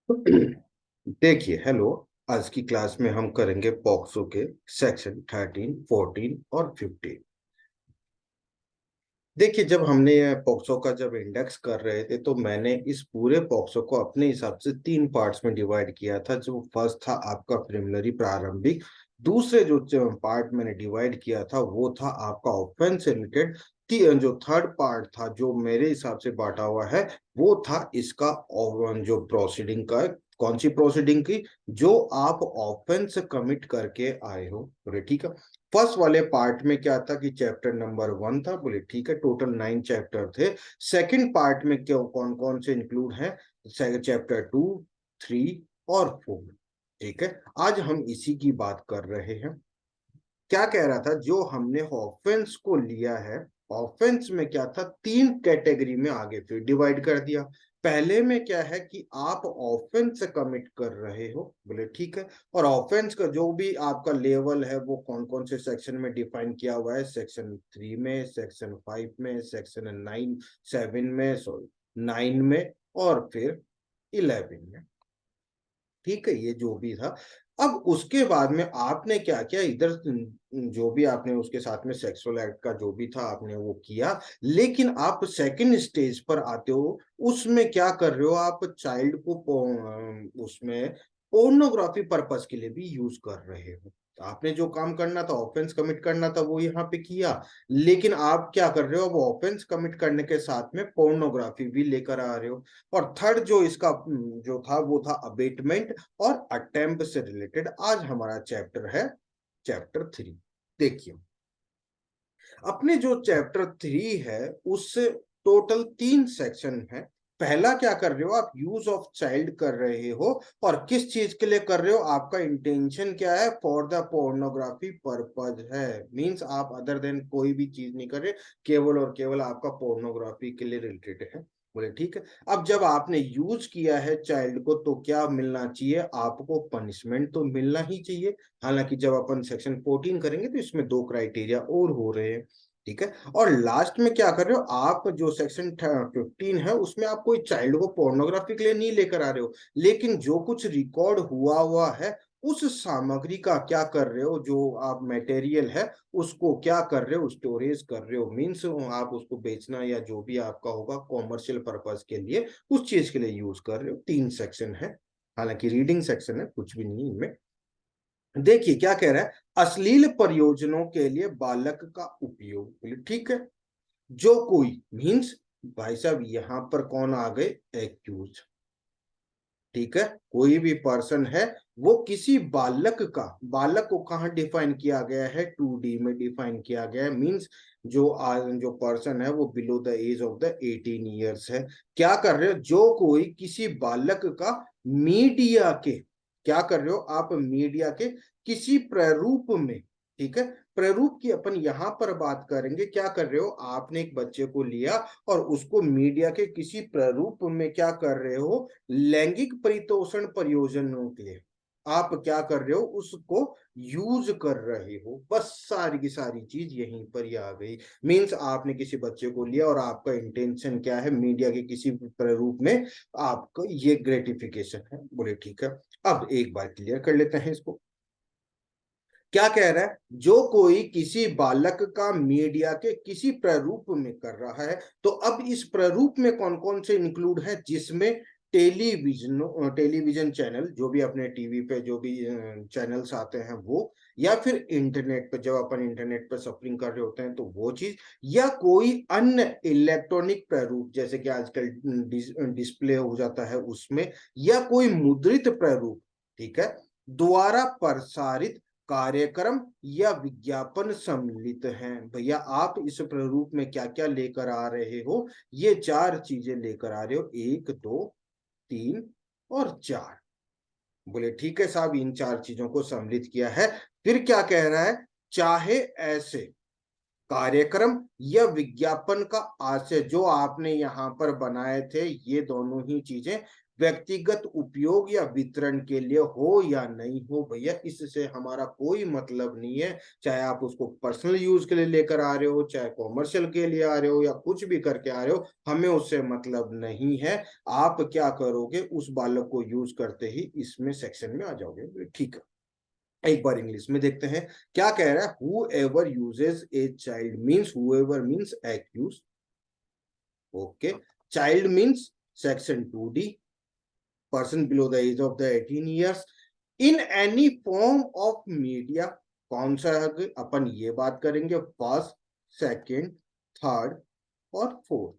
देखिए, हेलो। आज की क्लास में हम करेंगे पॉक्सो के सेक्शन 13, 14 और 15। देखिए, जब हमने ये पॉक्सो का जब इंडेक्स कर रहे थे तो मैंने इस पूरे पॉक्सो को अपने हिसाब से तीन पार्ट्स में डिवाइड किया था। जो फर्स्ट था आपका प्रिलिमिनरी प्रारंभिक। दूसरे जो पार्ट मैंने डिवाइड किया था वो था आपका ऑफेंस से रिलेटेड। जो थर्ड पार्ट था जो मेरे हिसाब से बांटा हुआ है वो था इसका जो प्रोसीडिंग का। कौन सी प्रोसीडिंग की? जो आप ऑफेंस कमिट करके आए हो। बोले ठीक है। फर्स्ट वाले पार्ट में क्या था कि चैप्टर नंबर 1 था। बोले ठीक है, टोटल 9 चैप्टर थे। सेकंड पार्ट में क्यों कौन कौन से इंक्लूड है? चैप्टर 2, 3 और 4। ठीक है, आज हम इसी की बात कर रहे हैं। क्या कह रहा था, जो हमने ऑफेंस को लिया है, ऑफेंस में क्या था, तीन कैटेगरी में आगे फिर डिवाइड कर दिया। पहले में क्या है कि आप ऑफेंस कमिट कर रहे हो। बोले ठीक है। और ऑफेंस का जो भी आपका लेवल है वो कौन कौन से सेक्शन में डिफाइन किया हुआ है? सेक्शन 3 में, सेक्शन 5 में, सेक्शन 9, 7 में, सॉरी 9 में, और फिर 11 में। ठीक है, ये जो भी था। अब उसके बाद में आपने क्या किया इधर, जो भी आपने उसके साथ में सेक्सुअल एक्ट का जो भी था आपने वो किया। लेकिन आप सेकंड स्टेज पर आते हो। उसमें क्या कर रहे हो आप? चाइल्ड को उसमें पोर्नोग्राफी पर्पस के लिए भी यूज कर रहे हो। तो आपने जो काम करना था, ऑफेंस कमिट करना था, वो यहाँ पे किया। लेकिन आप क्या कर रहे हो? अब ऑफेंस कमिट करने के साथ में पोर्नोग्राफी भी लेकर आ रहे हो। और थर्ड जो इसका जो था वो था अबेटमेंट और अटेम्प्ट से रिलेटेड। आज हमारा चैप्टर है चैप्टर 3। देखिए, अपने जो चैप्टर 3 है उससे टोटल 3 सेक्शन है। पहला क्या कर रहे हो आप? यूज ऑफ चाइल्ड कर रहे हो। और किस चीज के लिए कर रहे हो? आपका इंटेंशन क्या है? फॉर द पोर्नोग्राफी पर्पज है। मींस आप अदर देन कोई भी चीज नहीं कर रहे, केवल और केवल आपका पोर्नोग्राफी के लिए रिलेटेड है। बोले ठीक है। अब जब आपने यूज किया है चाइल्ड को तो क्या मिलना चाहिए आपको? पनिशमेंट तो मिलना ही चाहिए। हालांकि जब अपन सेक्शन 14 करेंगे तो इसमें दो क्राइटेरिया और हो रहे हैं। ठीक है। और लास्ट में क्या कर रहे हो आप? जो सेक्शन 15 है उसमें आप कोई चाइल्ड को पोर्नोग्राफी के लिए नहीं लेकर आ रहे हो, लेकिन जो कुछ रिकॉर्ड हुआ हुआ है उस सामग्री का क्या कर रहे हो? जो आप मटेरियल है उसको क्या कर रहे हो? स्टोरेज कर रहे हो। मीन्स आप उसको बेचना या जो भी आपका होगा कॉमर्शियल पर्पज के लिए उस चीज के लिए यूज कर रहे हो। 3 सेक्शन है, हालांकि रीडिंग सेक्शन है, कुछ भी नहीं इनमें। देखिए क्या कह रहा है, अश्लील प्रयोजनों के लिए बालक का उपयोग। बोले ठीक है। जो कोई मीन्स, भाई साहब यहां पर कौन आ गए? एक्यूज। ठीक है, कोई भी पर्सन है वो किसी बालक का, बालक को कहाँ डिफाइन किया गया है? 2D में डिफाइन किया गया है। मीन्स जो पर्सन है वो below the age of the 18 years है। क्या कर रहे हो? जो कोई किसी बालक का मीडिया के, क्या कर रहे हो आप? मीडिया के किसी प्रारूप में। ठीक है, प्रारूप की अपन यहां पर बात करेंगे। क्या कर रहे हो? आपने एक बच्चे को लिया और उसको मीडिया के किसी प्रारूप में क्या कर रहे हो? लैंगिक परितोषण प्रयोजनों के लिए आप क्या कर रहे हो? उसको यूज कर रहे हो। बस सारी की सारी चीज यहीं पर ही आ गई। मींस आपने किसी बच्चे को लिया और आपका इंटेंशन क्या है? मीडिया के किसी प्रारूप में आपको ये ग्रेटिफिकेशन है। बोले ठीक है। अब एक बार क्लियर कर लेते हैं इसको। क्या कह रहा है? जो कोई किसी बालक का मीडिया के किसी प्रारूप में कर रहा है। तो अब इस प्रारूप में कौन कौन से इंक्लूड है? जिसमें टेलीविजन चैनल, जो भी अपने टीवी पे जो भी चैनल्स आते हैं वो, या फिर इंटरनेट पे जब अपन इंटरनेट पे सफरिंग कर रहे होते हैं तो वो चीज, या कोई अन्य इलेक्ट्रॉनिक प्रारूप जैसे कि आजकल डिस्प्ले हो जाता है उसमें, या कोई मुद्रित प्रारूप, ठीक है, द्वारा प्रसारित कार्यक्रम या विज्ञापन सम्मिलित हैं। भैया आप इस प्रारूप में क्या क्या लेकर आ रहे हो? ये 4 चीजें लेकर आ रहे हो, 1, 2, 3 और 4। बोले ठीक है साहब, इन 4 चीजों को सम्मिलित किया है। फिर क्या कह रहा है? चाहे ऐसे कार्यक्रम या विज्ञापन का आशय जो आपने यहां पर बनाए थे, ये दोनों ही चीजें व्यक्तिगत उपयोग या वितरण के लिए हो या नहीं हो, भैया इससे हमारा कोई मतलब नहीं है। चाहे आप उसको पर्सनल यूज के लिए लेकर आ रहे हो, चाहे कॉमर्शियल के लिए आ रहे हो, या कुछ भी करके आ रहे हो, हमें उससे मतलब नहीं है। आप क्या करोगे, उस बालक को यूज करते ही इसमें सेक्शन में आ जाओगे। ठीक है, एक बार इंग्लिश में देखते हैं क्या कह रहा है। Whoever uses a child means whoever means accuse. Okay, child means section 2D, person below the age of the 18 years in any form of media. कौन सा है, अपन ये बात करेंगे फर्स्ट, सेकंड, थर्ड और फोर्थ।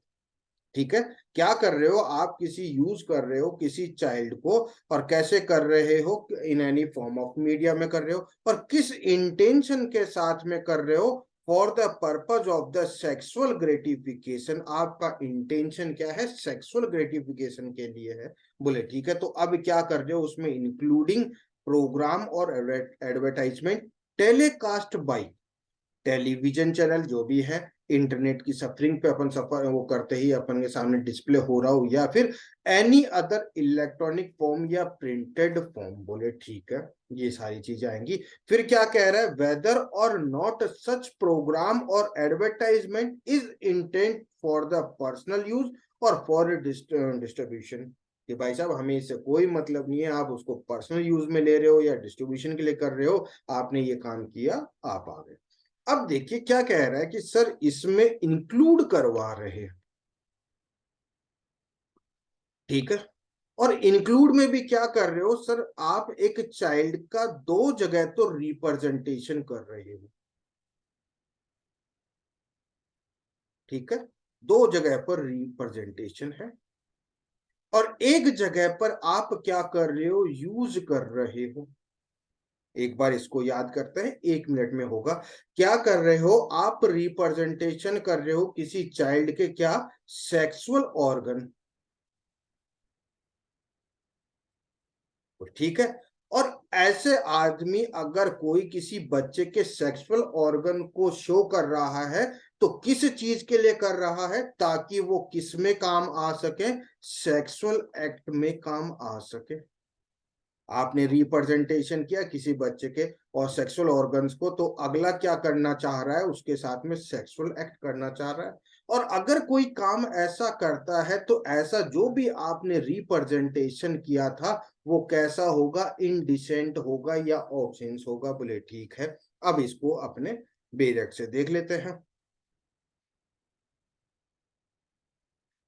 ठीक है, क्या कर रहे हो आप, किसी यूज कर रहे हो किसी चाइल्ड को, और कैसे कर रहे हो, इन एनी फॉर्म ऑफ मीडिया में कर रहे हो, और किस इंटेंशन के साथ में कर रहे हो, for the purpose of the sexual gratification. आपका इंटेंशन क्या है, सेक्सुअल ग्रेटिफिकेशन के लिए है। बोले ठीक है, तो अब क्या कर रहे हो उसमें, इंक्लूडिंग प्रोग्राम और advertisement telecast by television channel जो भी है, इंटरनेट की सफरिंग पे अपन सफर वो करते ही अपन के सामने डिस्प्ले हो रहा हो, या फिर एनी अदर इलेक्ट्रॉनिक फॉर्म या प्रिंटेड फॉर्म। बोले ठीक है, ये सारी चीजें आएंगी। फिर क्या कह रहा है, वेदर और नॉट सच प्रोग्राम और advertisement is intent for the personal use और फॉर डिस्ट्रीब्यूशन। कि भाई साहब हमें इससे कोई मतलब नहीं है, आप उसको पर्सनल यूज में ले रहे हो या डिस्ट्रीब्यूशन के लिए कर रहे हो, आपने ये काम किया, आप आ गए। अब देखिए क्या कह रहा है कि सर इसमें इंक्लूड करवा रहे हैं। ठीक है, और इंक्लूड में भी क्या कर रहे हो सर, आप एक चाइल्ड का दो जगह तो रिप्रेजेंटेशन कर रहे हो। ठीक है, दो जगह पर रिप्रेजेंटेशन है, और एक जगह पर आप क्या कर रहे हो, यूज कर रहे हो। एक बार इसको याद करते हैं, 1 मिनट में होगा। क्या कर रहे हो आप, रिप्रेजेंटेशन कर रहे हो किसी चाइल्ड के क्या, सेक्सुअल ऑर्गन। ठीक है, और ऐसे आदमी अगर कोई किसी बच्चे के सेक्सुअल ऑर्गन को शो कर रहा है, तो किस चीज के लिए कर रहा है, ताकि वो किस में काम आ सके, सेक्सुअल एक्ट में काम आ सके। आपने रिप्रेजेंटेशन किया किसी बच्चे के और सेक्सुअल ऑर्गन्स को, तो अगला क्या करना चाह रहा है, उसके साथ में सेक्सुअल एक्ट करना चाह रहा है। और अगर कोई काम ऐसा करता है, तो ऐसा जो भी आपने रिप्रेजेंटेशन किया था, वो कैसा होगा, इनडिसेंट होगा या ऑब्सेंस होगा। बोले ठीक है, अब इसको अपने बेरेट से देख लेते हैं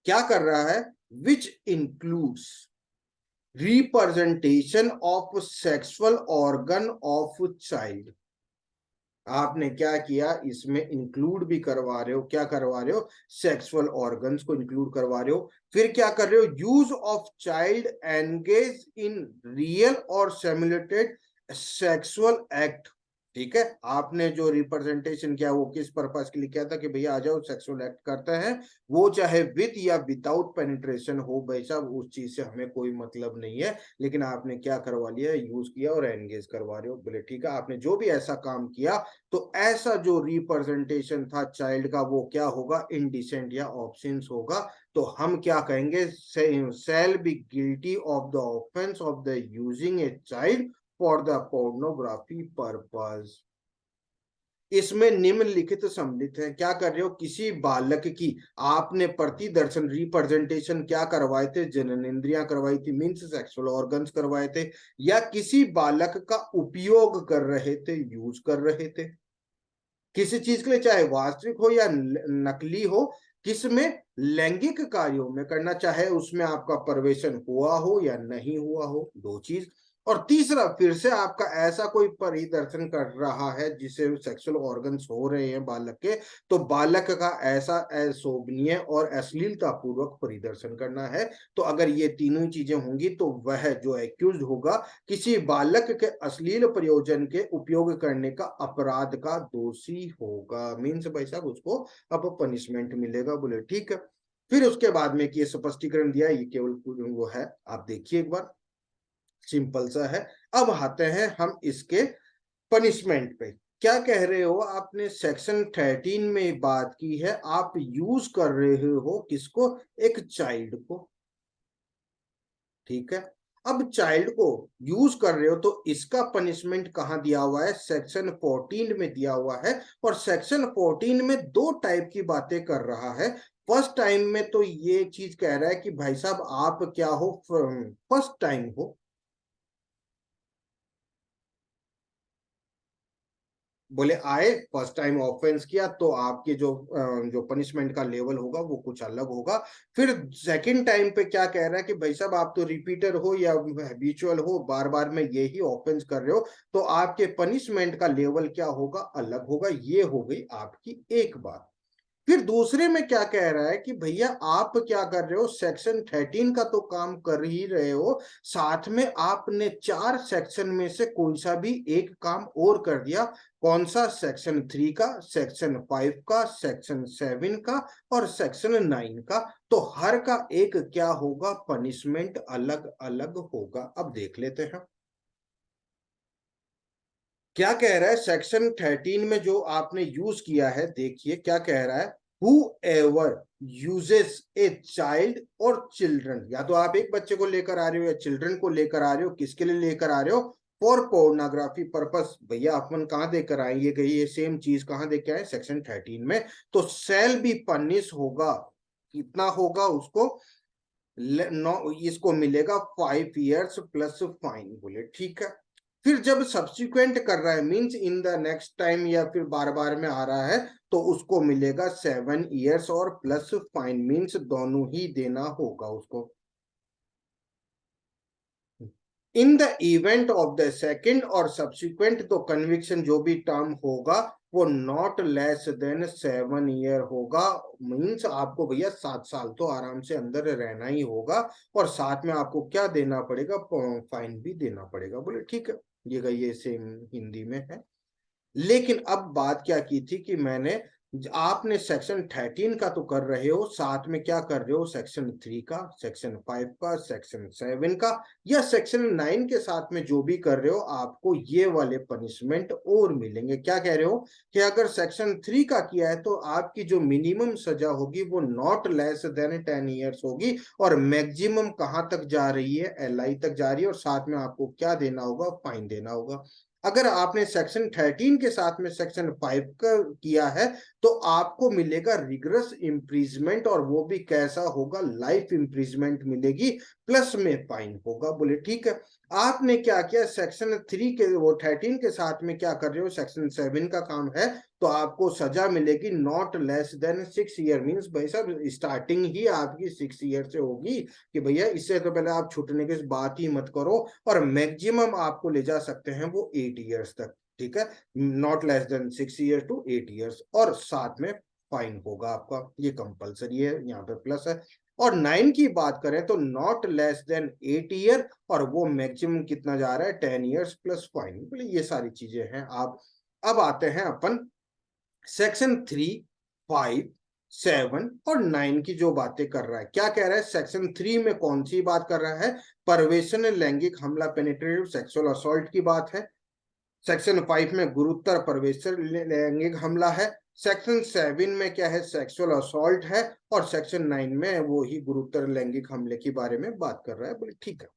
क्या कर रहा है। Which includes representation of sexual organ of child. आपने क्या किया, इसमें इंक्लूड भी करवा रहे हो, क्या करवा रहे हो, सेक्सुअल ऑर्गन्स को इंक्लूड करवा रहे हो। फिर क्या कर रहे हो, use of child engage in real और सिमुलेटेड सेक्सुअल एक्ट। ठीक है, आपने जो रिप्रेजेंटेशन किया वो किस पर्पस के लिए किया था, कि भैया आ जाओ सेक्सुअल एक्ट करते हैं, वो चाहे विद या विदाउट पेनिट्रेशन हो, भाई साहब उस चीज से हमें कोई मतलब नहीं है। लेकिन आपने क्या करवा लिया, यूज किया और एंगेज करवा रहे हो। बोले ठीक है, आपने जो भी ऐसा काम किया, तो ऐसा जो रिप्रेजेंटेशन था चाइल्ड का, वो क्या होगा, इनडिसेंट या ऑब्सेंस होगा। तो हम क्या कहेंगे, shall be guilty of the offence of the using a child for the pornography purpose. इसमें निम्नलिखित सम्मिलित है। क्या कर रहे हो, किसी बालक की आपने प्रतिदर्शन रिप्रेजेंटेशन क्या करवाए थे, जननेंद्रियां करवाई थी, मीन्स सेक्सुअल ऑर्गन्स करवाए थे, या किसी बालक का उपयोग कर रहे थे, यूज कर रहे थे किसी चीज के लिए, चाहे वास्तविक हो या नकली हो, किसमें, लैंगिक कार्यों में करना, चाहे उसमें आपका प्रवेशन हुआ हो या नहीं हुआ हो, दो चीज। और तीसरा, फिर से आपका ऐसा कोई परिदर्शन कर रहा है जिसे सेक्सुअल ऑर्गन्स हो रहे हैं बालक के, तो बालक का ऐसा अशोभनीय और अश्लीलता पूर्वक परिदर्शन करना है। तो अगर ये तीनों चीजें होंगी, तो वह जो एक्यूज होगा, किसी बालक के अश्लील प्रयोजन के उपयोग करने का अपराध का दोषी होगा। मीन्स भाई साहब उसको अब पनिशमेंट मिलेगा। बोले ठीक है, फिर उसके बाद में कि स्पष्टीकरण दिया, ये केवल वो है, आप देखिए एक बार, सिंपल सा है। अब आते हैं हम इसके पनिशमेंट पे। क्या कह रहे हो, आपने सेक्शन 13 में बात की है, आप यूज कर रहे हो किसको, एक चाइल्ड को। ठीक है। अब चाइल्ड को यूज कर रहे हो तो इसका पनिशमेंट कहाँ दिया हुआ है, सेक्शन 14 में दिया हुआ है। और सेक्शन 14 में दो टाइप की बातें कर रहा है। फर्स्ट टाइम में तो ये चीज कह रहा है कि भाई साहब आप क्या हो, फर्स्ट टाइम हो, बोले आए फर्स्ट टाइम ऑफेंस किया तो आपके जो पनिशमेंट का लेवल होगा वो कुछ अलग होगा। फिर सेकंड टाइम पे क्या कह रहा है कि भाई साहब आप तो रिपीटर हो या हैबिचुअल हो, बार बार में यही ऑफेंस कर रहे हो, तो आपके पनिशमेंट का लेवल क्या होगा, अलग होगा। ये हो गई आपकी एक बात। फिर दूसरे में क्या कह रहा है कि भैया आप क्या कर रहे हो, सेक्शन 13 का तो काम कर ही रहे हो, साथ में आपने चार सेक्शन में से कोई सा भी एक काम और कर दिया। कौन सा, सेक्शन 3 का, सेक्शन 5 का, सेक्शन 7 का और सेक्शन 9 का। तो हर का एक क्या होगा, पनिशमेंट अलग अलग होगा। अब देख लेते हैं क्या कह रहा है सेक्शन 13 में जो आपने यूज किया है। देखिए क्या कह रहा है, whoever uses a child और चिल्ड्रन, या तो आप एक बच्चे को लेकर आ रहे हो या चिल्ड्रन को लेकर आ रहे हो, किसके लिए लेकर आ रहे हो, फॉर पोर्नोग्राफी पर्पस। भैया अपन कहाँ देकर आएंगे, कहीं ये सेम चीज कहाँ देके आए, सेक्शन 13 में। तो सेल भी पनिश होगा, कितना होगा उसको, इसको मिलेगा 5 years प्लस फाइन। बोले ठीक है। फिर जब सब्सिक्वेंट कर रहा है, means in the next time या फिर बार बार में आ रहा है, तो उसको मिलेगा 7 years और प्लस फाइन, मींस दोनों ही देना होगा उसको। In the event of the second और सब्सिक्वेंट, तो कन्विक्शन जो भी टर्म होगा वो नॉट लेस देन 7 year होगा। मीन्स आपको भैया 7 साल तो आराम से अंदर रहना ही होगा। और साथ में आपको क्या देना पड़ेगा, फाइन भी देना पड़ेगा। बोले ठीक है, ये सेम हिंदी में है। लेकिन अब बात क्या की थी कि मैंने, आपने सेक्शन 13 का तो कर रहे हो, साथ में क्या कर रहे हो, सेक्शन 3 का, सेक्शन 5 का, सेक्शन 7 का या सेक्शन 9 के साथ में जो भी कर रहे हो, आपको ये वाले पनिशमेंट और मिलेंगे। क्या कह रहे हो कि अगर सेक्शन 3 का किया है तो आपकी जो मिनिमम सजा होगी वो नॉट लेस देन 10 years होगी, और मैक्सिमम कहां तक जा रही है, LI तक जा रही है, और साथ में आपको क्या देना होगा, फाइन देना होगा। अगर आपने सेक्शन 13 के साथ में सेक्शन 5 का किया है तो आपको मिलेगा रिगरस इम्प्रीजमेंट, और वो भी कैसा होगा, लाइफ इम्प्रीजमेंट मिलेगी, प्लस में फाइन होगा। बोले ठीक है। आपने क्या किया, सेक्शन 3 के वो 13 के साथ में क्या कर रहे हो, सेक्शन 7 का काम है, तो आपको सजा मिलेगी not less than 6 year। Means भाई साहब स्टार्टिंग ही आपकी 6 year से होगी कि भैया इससे तो पहले आप छूटने की बात ही मत करो। और मैक्सिमम आपको ले जा सकते हैं वो 8 years तक। ठीक है, not less than 6 year to 8 years, और साथ में फाइन होगा आपका, ये कंपलसरी है, यहाँ पे प्लस है। और 9 की बात करें तो नॉट लेस देन 8 year, और वो मैक्सिमम कितना जा रहा है, 10 years प्लस फाइन। बोले ये सारी चीजें हैं। आप अब आते हैं अपन सेक्शन 3, 5, 7 और 9 की जो बातें कर रहा है। क्या कह रहा है, सेक्शन 3 में कौन सी बात कर रहा है, परवेशन लैंगिक हमला, पेनिट्रेटिव सेक्सुअल असॉल्ट की बात है। सेक्शन 5 में गुरुतर प्रवेश लैंगिक हमला है। सेक्शन 7 में क्या है, सेक्सुअल असॉल्ट है। और सेक्शन 9 में वो ही गुरुतर लैंगिक हमले के बारे में बात कर रहा है। बोले ठीक है।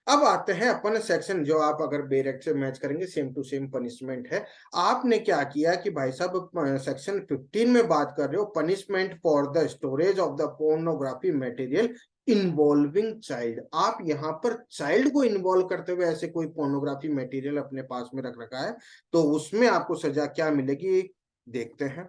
अब आते हैं अपन सेक्शन, जो आप अगर डायरेक्ट से मैच करेंगे सेम टू सेम पनिशमेंट है। आपने क्या किया कि भाई साहब सेक्शन 15 में बात कर रहे हो, punishment for the storage of the pornography material involving child. आप यहाँ पर चाइल्ड को इन्वॉल्व करते हुए ऐसे कोई पोर्नोग्राफी मटेरियल अपने पास में रख रखा है, तो उसमें आपको सजा क्या मिलेगी, देखते हैं।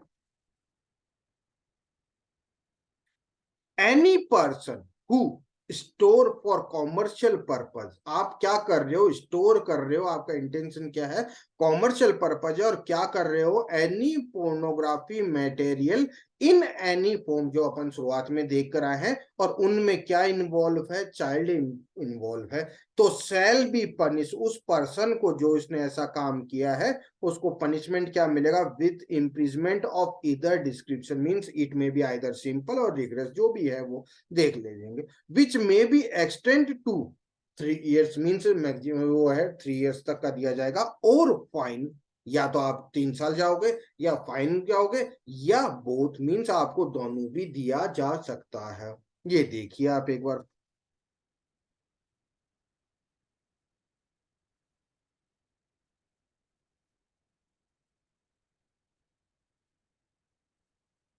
Any person who store for commercial purpose, आप क्या कर रहे हो, स्टोर कर रहे हो, आपका इंटेंशन क्या है, कॉमर्शियल पर्पज है, और क्या कर रहे हो, any pornography material in any form, जो अपन शुरुआत में देख कर आए हैं, और उनमें क्या इन्वॉल्व है, चाइल्ड इन्वॉल्व है। तो सेल बी पनिश, उस पर्सन को जो इसने ऐसा काम किया है उसको पनिशमेंट क्या मिलेगा, with imprisonment of either description, means it may be either simple और रिग्रेस, जो भी है वो देख ले लेंगे, which may be extend to 3 years, means maximum वो है 3 years तक का दिया जाएगा। और फाइन, या तो आप 3 साल जाओगे या फाइन जाओगे, या बोथ, मीन्स आपको दोनों भी दिया जा सकता है। ये देखिए आप एक बार